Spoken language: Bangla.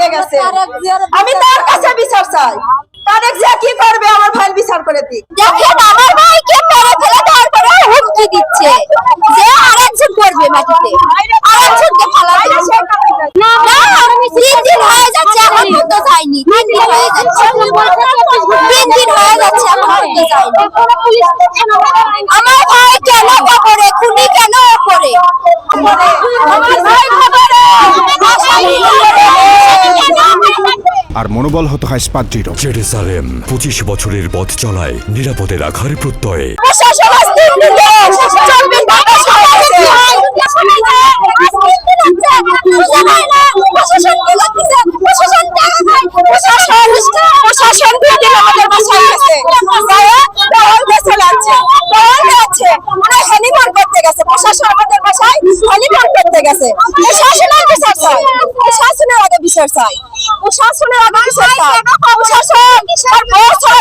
দিয়ে গেছে। আমি তার কাছে বিচার চাই। তারেক জিয়া কি করবে আমার ভাই বিচার করে দিক। দেখেন আমার ভাইকে মেরে ফেলে তারপরে হুমকি দিচ্ছে যে আরেকজন করবে মাটিতে, আরেকজনকে ফালাবে। না না 3 দিন হয়ে যাচ্ছে এখন পর্যন্ত যায়নি। 3 দিন হয়ে যাচ্ছে, 3 দিন হয়ে যাচ্ছে এখন পর্যন্ত যায়নি। আমার ভাই কেন করে খুনি কেন করে আমার ভাই খবরে আর মনোবল হতো হাসপাত দৃঢ়। জেরুজালেম 25 বছরের পথ চলায় নিরাপদে রাখার প্রত্যয়ে প্রশাসন অস্থির নির্দেশ চলবে ঢাকা শহরে প্রশাসন কি লাগছে প্রশাসন প্রশাসন দিন আমাদের বাসায় গেছে টহল গেছে লাগছে টহল গেছে মানে হনিমুন করতে গেছে। প্রশাসন আমাদের বাসায় হনিমুন করতে গেছে। প্রশাসনের বিচার চাই, প্রশাসনের আগে বিচার চাই, প্রশাসনের আগে বিচার চাই। প্রশাসন আর বছর